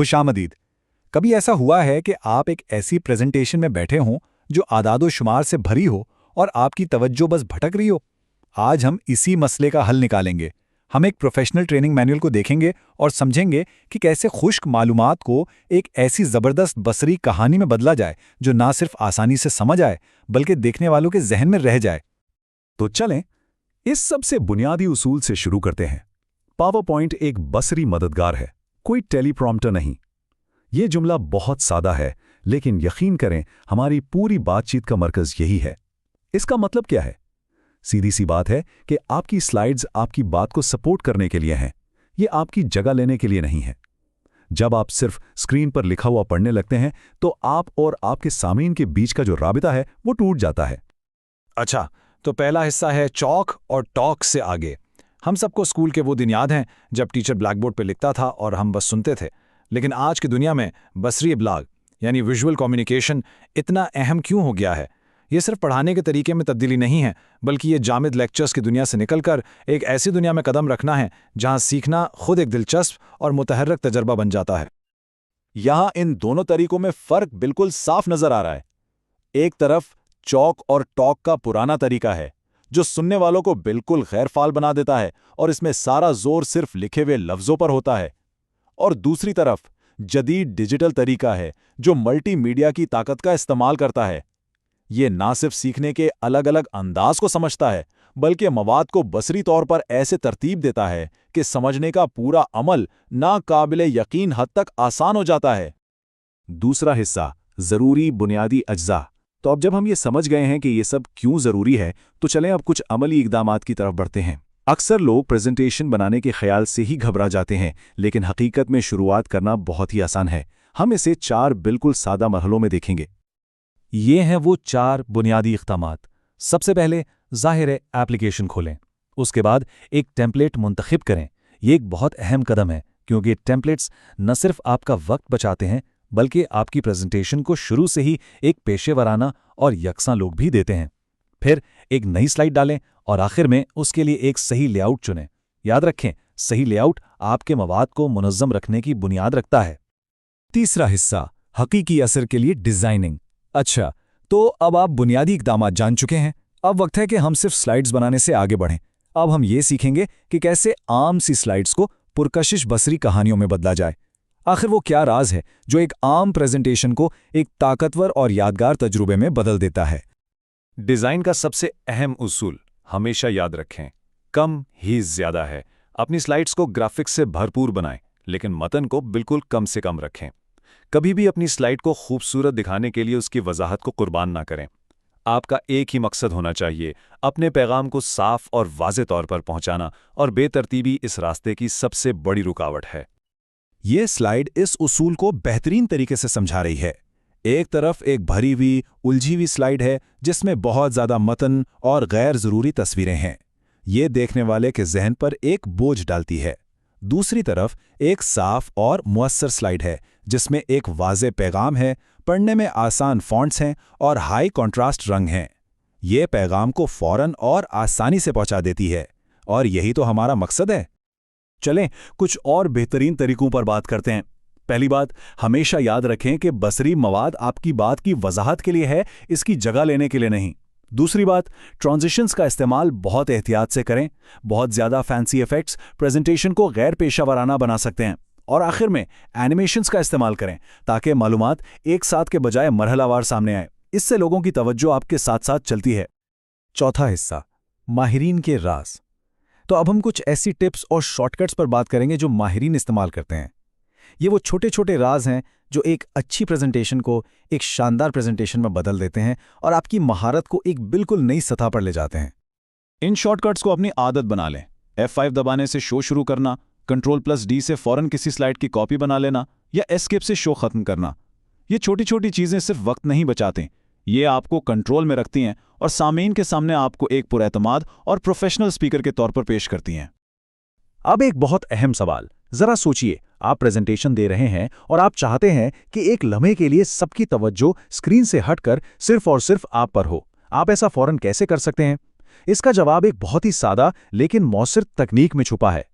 खुश आमदीद। कभी ऐसा हुआ है कि आप एक ऐसी प्रेजेंटेशन में बैठे हों जो आदादो शुमार से भरी हो और आपकी तवज्जो बस भटक रही हो? आज हम इसी मसले का हल निकालेंगे। हम एक प्रोफेशनल ट्रेनिंग मैनुअल को देखेंगे और समझेंगे कि कैसे खुश्क मालूमात को एक ऐसी ज़बरदस्त बसरी कहानी में बदला जाए जो ना सिर्फ आसानी से समझ आए बल्कि देखने वालों के जहन में रह जाए। तो चलें, इस सबसे बुनियादी उसूल से शुरू करते हैं। पावर पॉइंट एक बसरी मददगार है, कोई टेलीप्रॉम्प्टर नहीं। ये जुमला बहुत सादा है, लेकिन यकीन करें हमारी पूरी बातचीत का मरकज़ यही है। इसका मतलब क्या है? सीधी सी बात है कि आपकी स्लाइड्स आपकी बात को सपोर्ट करने के लिए हैं, ये आपकी जगह लेने के लिए नहीं है। जब आप सिर्फ स्क्रीन पर लिखा हुआ पढ़ने लगते हैं तो आप और आपके सामीन के बीच का जो राबिता है वो टूट जाता है। अच्छा, तो पहला हिस्सा है चॉक और टॉक से आगे। हम सबको स्कूल के वो दिन याद हैं जब टीचर ब्लैक बोर्ड पर लिखता था और हम बस सुनते थे। लेकिन आज की दुनिया में बसरी इब्लाग यानी विजुअल कम्युनिकेशन इतना अहम क्यों हो गया है? ये सिर्फ पढ़ाने के तरीके में तब्दीली नहीं है, बल्कि ये जामिद लेक्चर्स की दुनिया से निकलकर एक ऐसी दुनिया में कदम रखना है जहां सीखना खुद एक दिलचस्प और मुतहर्रिक तजर्बा बन जाता है। यहां इन दोनों तरीकों में फ़र्क बिल्कुल साफ नज़र आ रहा है। एक तरफ चॉक और टॉक का पुराना तरीका है जो सुनने वालों को बिल्कुल गैरफाल बना देता है और इसमें सारा जोर सिर्फ लिखे हुए लफ्ज़ों पर होता है। और दूसरी तरफ जदीद डिजिटल तरीका है जो मल्टीमीडिया की ताकत का इस्तेमाल करता है। ये ना सिर्फ सीखने के अलग अलग अंदाज को समझता है बल्कि मवाद को बसरी तौर पर ऐसे तरतीब देता है कि समझने का पूरा अमल नाकाबिले यकीन हद तक आसान हो जाता है। दूसरा हिस्सा ज़रूरी बुनियादी अज्जा। तो अब जब हम ये समझ गए हैं कि ये सब क्यों ज़रूरी है तो चलें अब कुछ अमली इक़दामात की तरफ बढ़ते हैं। अक्सर लोग प्रेजेंटेशन बनाने के ख्याल से ही घबरा जाते हैं, लेकिन हकीकत में शुरुआत करना बहुत ही आसान है। हम इसे 4 बिल्कुल सादा मरहलों में देखेंगे। ये हैं वो 4 बुनियादी इक़दामात। सबसे पहले ज़ाहिर है एप्लीकेशन खोलें। उसके बाद एक टेम्पलेट मुंतखब करें। ये एक बहुत अहम कदम है क्योंकि टेम्पलेट्स न सिर्फ आपका वक्त बचाते हैं बल्कि आपकी प्रेजेंटेशन को शुरू से ही एक पेशेवराना और यकसां लोग भी देते हैं। फिर एक नई स्लाइड डालें और आखिर में उसके लिए एक सही लेआउट चुनें। याद रखें, सही लेआउट आपके मवाद को मुनज़्ज़म रखने की बुनियाद रखता है। तीसरा हिस्सा हकीकी असर के लिए डिज़ाइनिंग। अच्छा, तो अब आप बुनियादी इक़दामात जान चुके हैं। अब वक्त है कि हम सिर्फ स्लाइड्स बनाने से आगे बढ़ें। अब हम ये सीखेंगे कि कैसे आम सी स्लाइड्स को पुरकशिश बसरी कहानियों में बदला जाए। आखिर वो क्या राज है जो एक आम प्रेजेंटेशन को एक ताकतवर और यादगार तजुर्बे में बदल देता है? डिज़ाइन का सबसे अहम उसूल हमेशा याद रखें, कम ही ज़्यादा है। अपनी स्लाइड्स को ग्राफिक्स से भरपूर बनाएं, लेकिन मतन को बिल्कुल कम से कम रखें। कभी भी अपनी स्लाइड को खूबसूरत दिखाने के लिए उसकी वजाहत को कुर्बान ना करें। आपका एक ही मकसद होना चाहिए, अपने पैगाम को साफ और वाज़े तौर पर पहुंचाना, और बेतरतीबी इस रास्ते की सबसे बड़ी रुकावट है। ये स्लाइड इस उसूल को बेहतरीन तरीके से समझा रही है। एक तरफ एक भरी हुई उलझी हुई स्लाइड है जिसमें बहुत ज़्यादा मतन और गैर ज़रूरी तस्वीरें हैं। ये देखने वाले के जहन पर एक बोझ डालती है। दूसरी तरफ एक साफ और मुअस्सर स्लाइड है जिसमें एक वाज़े पैगाम है, पढ़ने में आसान फ़ॉन्ट्स हैं और हाई कॉन्ट्रास्ट रंग हैं। ये पैगाम को फ़ौरन और आसानी से पहुंचा देती है, और यही तो हमारा मकसद है। चलें कुछ और बेहतरीन तरीकों पर बात करते हैं। पहली बात, हमेशा याद रखें कि बसरी मवाद आपकी बात की वजाहत के लिए है, इसकी जगह लेने के लिए नहीं। दूसरी बात, ट्रांजिशंस का इस्तेमाल बहुत एहतियात से करें। बहुत ज़्यादा फैंसी इफेक्ट्स प्रेजेंटेशन को गैर पेशावराना बना सकते हैं। और आखिर में एनिमेशंस का इस्तेमाल करें ताकि मालूमात एक साथ के बजाय मरहलावार सामने आए। इससे लोगों की तवज्जो आपके साथ साथ चलती है। चौथा हिस्सा, माहिरीन के राज। तो अब हम कुछ ऐसी टिप्स और शॉर्टकट्स पर बात करेंगे जो माहिरीन इस्तेमाल करते हैं। ये वो छोटे छोटे राज हैं जो एक अच्छी प्रेजेंटेशन को एक शानदार प्रेजेंटेशन में बदल देते हैं और आपकी महारत को एक बिल्कुल नई सतह पर ले जाते हैं। इन शॉर्टकट्स को अपनी आदत बना लें। F5 दबाने से शो शुरू करना, Ctrl+D से फौरन किसी स्लाइड की कॉपी बना लेना, या एस्केप से शो खत्म करना। ये छोटी छोटी चीज़ें सिर्फ वक्त नहीं बचाते, ये आपको कंट्रोल में रखती हैं और सामीन के सामने आपको एक पुरएतमाद और प्रोफेशनल स्पीकर के तौर पर पेश करती हैं। अब एक बहुत अहम सवाल, जरा सोचिए, आप प्रेजेंटेशन दे रहे हैं और आप चाहते हैं कि एक लम्हे के लिए सबकी तवज्जो स्क्रीन से हटकर सिर्फ और सिर्फ आप पर हो। आप ऐसा फौरन कैसे कर सकते हैं? इसका जवाब एक बहुत ही सादा लेकिन मौसर तकनीक में छुपा है।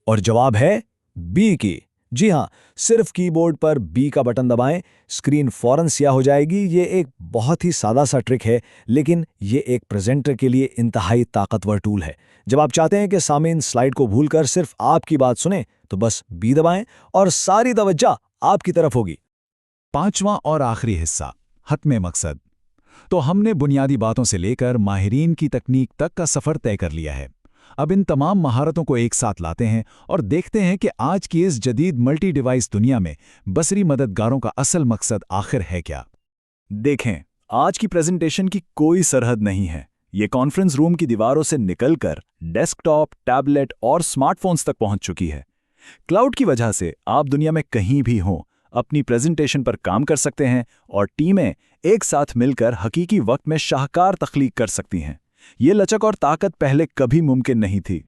और जवाब है बी की जी हाँ, सिर्फ कीबोर्ड पर बी का बटन दबाएं, स्क्रीन फौरन स्याह हो जाएगी। ये एक बहुत ही सादा सा ट्रिक है, लेकिन ये एक प्रेजेंटर के लिए इंतहाई ताकतवर टूल है। जब आप चाहते हैं कि सामीन स्लाइड को भूलकर सिर्फ आपकी बात सुने, तो बस बी दबाएं और सारी तवज्जो आपकी तरफ होगी। 5वां और आखिरी हिस्सा, हतमे मकसद। तो हमने बुनियादी बातों से लेकर माहिरीन की तकनीक तक का सफ़र तय कर लिया है। अब इन तमाम महारतों को एक साथ लाते हैं और देखते हैं कि आज की इस जदीद मल्टी डिवाइस दुनिया में बसरी मददगारों का असल मकसद आखिर है क्या। देखें, आज की प्रेजेंटेशन की कोई सरहद नहीं है। ये कॉन्फ्रेंस रूम की दीवारों से निकलकर डेस्कटॉप, टैबलेट और स्मार्टफोन्स तक पहुंच चुकी है। क्लाउड की वजह से आप दुनिया में कहीं भी हों, अपनी प्रेजेंटेशन पर काम कर सकते हैं और टीमें एक साथ मिलकर हकीकी वक्त में शाहकार तख्लीक कर सकती हैं। ये लचक और ताकत पहले कभी मुमकिन नहीं थी।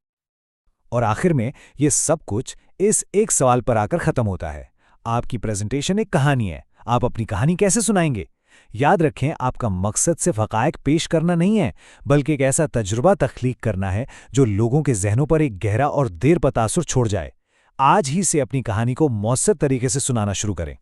और आखिर में ये सब कुछ इस एक सवाल पर आकर खत्म होता है। आपकी प्रेजेंटेशन एक कहानी है, आप अपनी कहानी कैसे सुनाएंगे? याद रखें, आपका मकसद सिर्फ हक़ाइक़ पेश करना नहीं है, बल्कि एक ऐसा तजुर्बा तख्लीक करना है जो लोगों के जहनों पर एक गहरा और देर पा तासुर छोड़ जाए। आज ही से अपनी कहानी को मौसर तरीके से सुनाना शुरू करें।